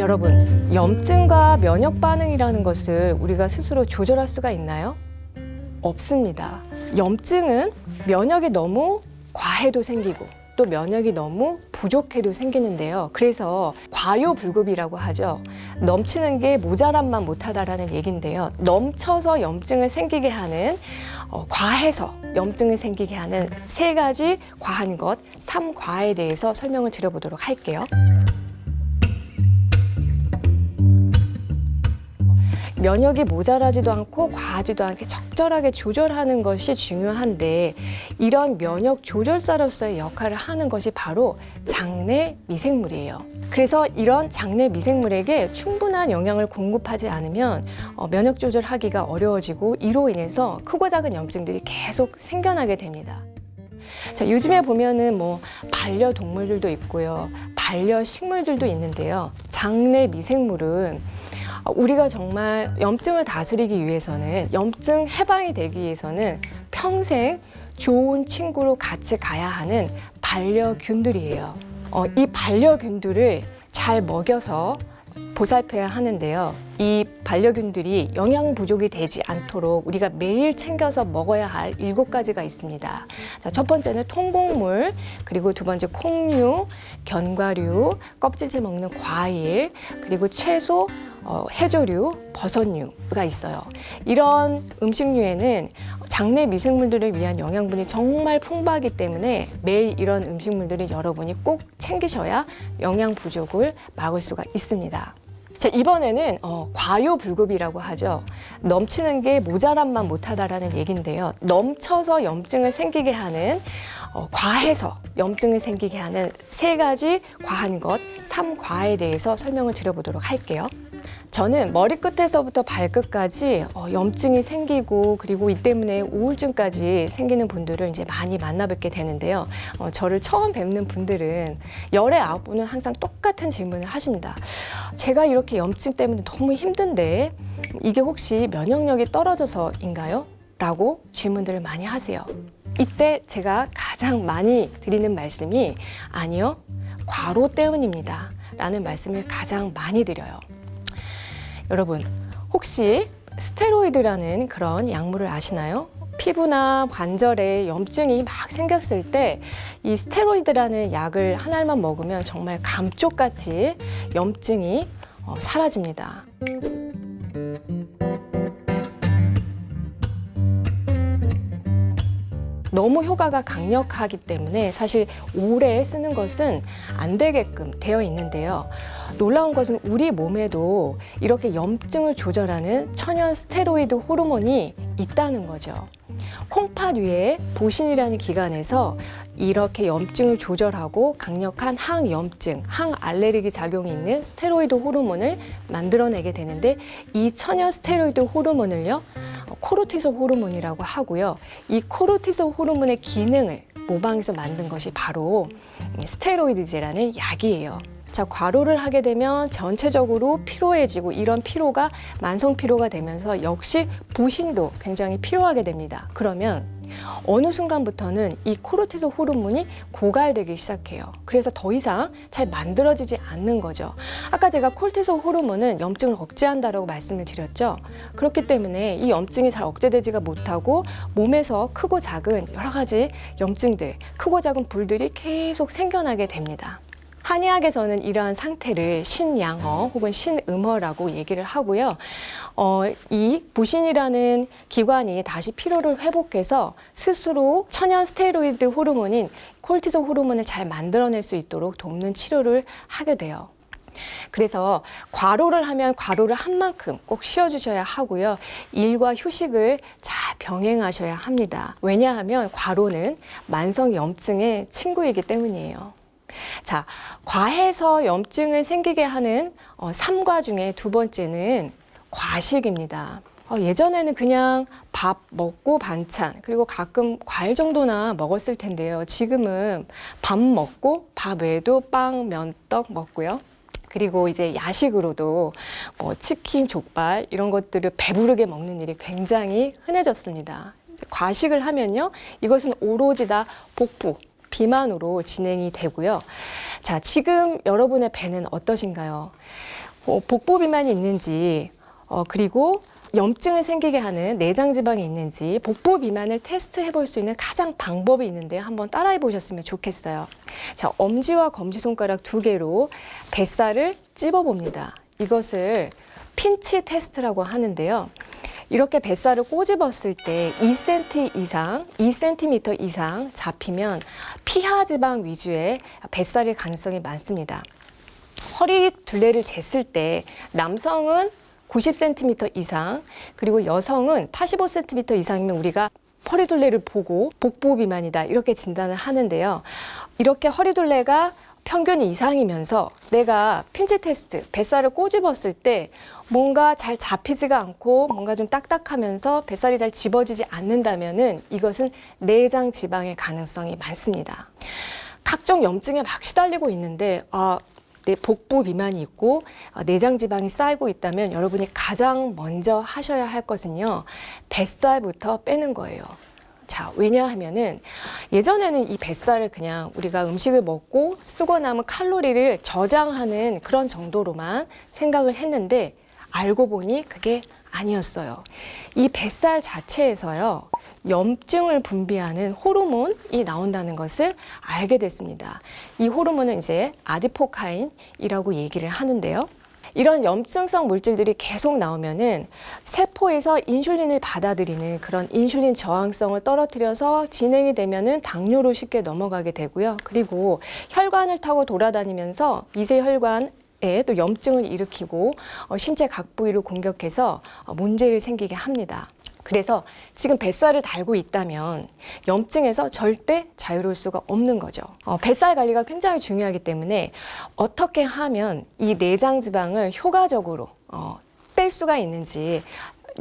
여러분, 염증과 면역 반응이라는 것을 우리가 스스로 조절할 수가 있나요? 없습니다. 염증은 면역이 너무 과해도 생기고 또 면역이 너무 부족해도 생기는데요. 그래서 과요불급이라고 하죠. 넘치는 게 모자람만 못하다라는 얘기인데요. 넘쳐서 염증을 생기게 하는 과해서 염증을 생기게 하는 세 가지 과한 것, 3과에 대해서 설명을 드려보도록 할게요. 면역이 모자라지도 않고 과하지도 않게 적절하게 조절하는 것이 중요한데, 이런 면역 조절사로서의 역할을 하는 것이 바로 장내 미생물이에요. 그래서 이런 장내 미생물에게 충분한 영양을 공급하지 않으면 면역 조절하기가 어려워지고, 이로 인해서 크고 작은 염증들이 계속 생겨나게 됩니다. 자, 요즘에 보면은 반려동물들도 있고요, 반려식물들도 있는데요. 장내 미생물은 우리가 정말 염증을 다스리기 위해서는, 염증 해방이 되기 위해서는 평생 좋은 친구로 같이 가야 하는 반려균들이에요. 이 반려균들을 잘 먹여서 보살펴야 하는데요. 이 반려균들이 영양 부족이 되지 않도록 우리가 매일 챙겨서 먹어야 할 7가지가 있습니다. 자, 첫 번째는 통곡물, 그리고 두 번째 콩류, 견과류, 껍질째 먹는 과일, 그리고 채소, 해조류, 버섯류가 있어요. 이런 음식류에는 장내 미생물들을 위한 영양분이 정말 풍부하기 때문에 매일 이런 음식물들을 여러분이 꼭 챙기셔야 영양 부족을 막을 수가 있습니다. 자, 이번에는 과요불급이라고 하죠. 넘치는 게 모자람만 못하다라는 얘기인데요. 넘쳐서 염증을 생기게 하는, 과해서 염증을 생기게 하는 세 가지 과한 것, 3과에 대해서 설명을 드려보도록 할게요. 저는 머리끝에서부터 발끝까지 염증이 생기고, 그리고 이 때문에 우울증까지 생기는 분들을 이제 많이 만나 뵙게 되는데요. 저를 처음 뵙는 분들은 열의 9분은 항상 똑같은 질문을 하십니다. 제가 이렇게 염증 때문에 너무 힘든데 이게 혹시 면역력이 떨어져서인가요? 라고 질문들을 많이 하세요. 이때 제가 가장 많이 드리는 말씀이, 아니요, 과로 때문입니다 라는 말씀을 가장 많이 드려요. 여러분, 혹시 스테로이드라는 그런 약물을 아시나요? 피부나 관절에 염증이 막 생겼을 때 이 스테로이드라는 약을 한 알만 먹으면 정말 감쪽같이 염증이 사라집니다. 너무 효과가 강력하기 때문에 사실 오래 쓰는 것은 안 되게끔 되어 있는데요. 놀라운 것은 우리 몸에도 이렇게 염증을 조절하는 천연 스테로이드 호르몬이 있다는 거죠. 콩팥 위에 부신이라는 기관에서 이렇게 염증을 조절하고 강력한 항염증, 항알레르기 작용이 있는 스테로이드 호르몬을 만들어내게 되는데, 이 천연 스테로이드 호르몬을요, 코르티솔 호르몬이라고 하고요. 이 코르티솔 호르몬의 기능을 모방해서 만든 것이 바로 스테로이드제라는 약이에요. 자, 과로를 하게 되면 전체적으로 피로해지고, 이런 피로가 만성 피로가 되면서 역시 부신도 굉장히 필요하게 됩니다. 그러면 어느 순간부터는 이 코르티솔 호르몬이 고갈되기 시작해요. 그래서 더 이상 잘 만들어지지 않는 거죠. 아까 제가 코르티솔 호르몬은 염증을 억제한다라고 말씀을 드렸죠. 그렇기 때문에 이 염증이 잘 억제되지가 못하고 몸에서 크고 작은 여러 가지 염증들, 크고 작은 불들이 계속 생겨나게 됩니다. 한의학에서는 이러한 상태를 신양허 혹은 신음허라고 얘기를 하고요. 이 부신이라는 기관이 다시 피로를 회복해서 스스로 천연 스테로이드 호르몬인 코르티솔 호르몬을 잘 만들어낼 수 있도록 돕는 치료를 하게 돼요. 그래서 과로를 하면 과로를 한 만큼 꼭 쉬어주셔야 하고요. 일과 휴식을 잘 병행하셔야 합니다. 왜냐하면 과로는 만성 염증의 친구이기 때문이에요. 자, 과해서 염증을 생기게 하는 3과 중에 두 번째는 과식입니다. 예전에는 그냥 밥 먹고 반찬, 그리고 가끔 과일 정도나 먹었을 텐데요. 지금은 밥 먹고 밥 외에도 빵, 면, 떡 먹고요. 그리고 이제 야식으로도 치킨, 족발 이런 것들을 배부르게 먹는 일이 굉장히 흔해졌습니다. 과식을 하면요, 이것은 오로지 다 복부, 비만으로 진행이 되고요. 자, 지금 여러분의 배는 어떠신가요? 복부 비만이 있는지, 그리고 염증을 생기게 하는 내장 지방이 있는지 복부 비만을 테스트해 볼 수 있는 가장 방법이 있는데요. 한번 따라해 보셨으면 좋겠어요. 자, 엄지와 검지손가락 2개로 뱃살을 찝어 봅니다. 이것을 핀치 테스트라고 하는데요. 이렇게 뱃살을 꼬집었을 때 2cm 이상 잡히면 피하 지방 위주의 뱃살일 가능성이 많습니다. 허리 둘레를 쟀을 때 남성은 90cm 이상, 그리고 여성은 85cm 이상이면 우리가 허리둘레를 보고 복부 비만이다 이렇게 진단을 하는데요. 이렇게 허리둘레가 평균 이상이면서 내가 핀치 테스트, 뱃살을 꼬집었을 때 뭔가 잘 잡히지가 않고 뭔가 좀 딱딱하면서 뱃살이 잘 집어지지 않는다면은 이것은 내장 지방의 가능성이 많습니다. 각종 염증에 막 시달리고 있는데 내 복부 비만이 있고 내장 지방이 쌓이고 있다면 여러분이 가장 먼저 하셔야 할 것은요, 뱃살부터 빼는 거예요. 자, 왜냐하면은 예전에는 이 뱃살을 그냥 우리가 음식을 먹고 쓰고 남은 칼로리를 저장하는 그런 정도로만 생각을 했는데 알고 보니 그게 아니었어요. 이 뱃살 자체에서요, 염증을 분비하는 호르몬이 나온다는 것을 알게 됐습니다. 이 호르몬은 이제 아디포카인이라고 얘기를 하는데요. 이런 염증성 물질들이 계속 나오면은 세포에서 인슐린을 받아들이는 그런 인슐린 저항성을 떨어뜨려서 진행이 되면은 당뇨로 쉽게 넘어가게 되고요. 그리고 혈관을 타고 돌아다니면서 미세혈관 에 또 염증을 일으키고 신체 각 부위를 공격해서 문제를 생기게 합니다. 그래서 지금 뱃살을 달고 있다면 염증에서 절대 자유로울 수가 없는 거죠. 뱃살 관리가 굉장히 중요하기 때문에 어떻게 하면 이 내장 지방을 효과적으로 뺄 수가 있는지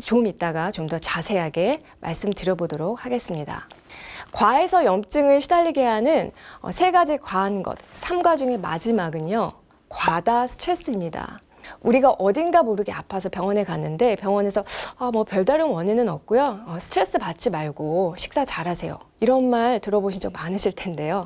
좀 이따가 좀 더 자세하게 말씀드려보도록 하겠습니다. 과에서 염증을 시달리게 하는 3가지 과한 것, 3과 중에 마지막은요, 과다 스트레스입니다. 우리가 어딘가 모르게 아파서 병원에 갔는데 병원에서 뭐 별다른 원인은 없고요. 스트레스 받지 말고 식사 잘하세요. 이런 말 들어보신 적 많으실 텐데요.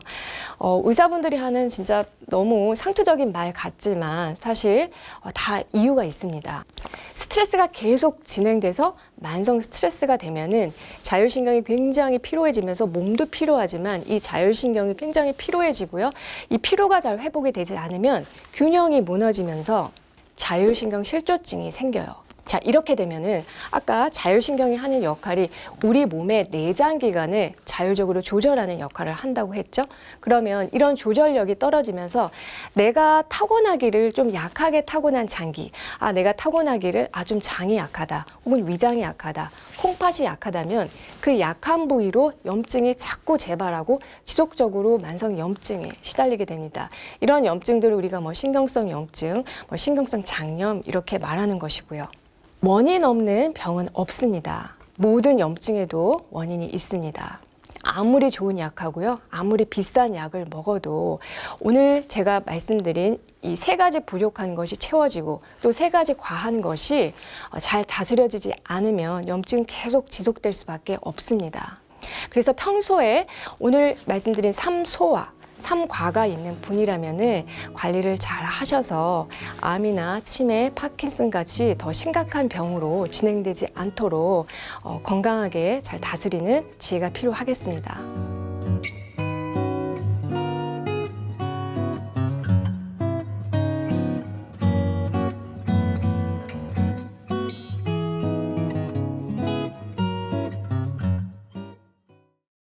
의사분들이 하는 진짜 너무 상투적인 말 같지만 사실 다 이유가 있습니다. 스트레스가 계속 진행돼서 만성 스트레스가 되면은 자율신경이 굉장히 피로해지면서 몸도 피로하지만 이 자율신경이 굉장히 피로해지고요. 이 피로가 잘 회복이 되지 않으면 균형이 무너지면서 자율신경 실조증이 생겨요. 자, 이렇게 되면은 아까 자율신경이 하는 역할이 우리 몸의 내장기관을 자율적으로 조절하는 역할을 한다고 했죠. 그러면 이런 조절력이 떨어지면서 내가 타고나기를 좀 약하게 타고난 장기, 내가 타고나기를 좀 장이 약하다, 혹은 위장이 약하다, 콩팥이 약하다면 그 약한 부위로 염증이 자꾸 재발하고 지속적으로 만성 염증에 시달리게 됩니다. 이런 염증들을 우리가 신경성 염증, 신경성 장염 이렇게 말하는 것이고요. 원인 없는 병은 없습니다. 모든 염증에도 원인이 있습니다. 아무리 좋은 약하고요, 아무리 비싼 약을 먹어도 오늘 제가 말씀드린 이 3가지 부족한 것이 채워지고 또 3가지 과한 것이 잘 다스려지지 않으면 염증은 계속 지속될 수밖에 없습니다. 그래서 평소에 오늘 말씀드린 3소와 3과가 있는 분이라면은 관리를 잘 하셔서 암이나 치매, 파킨슨 같이 더 심각한 병으로 진행되지 않도록 건강하게 잘 다스리는 지혜가 필요하겠습니다.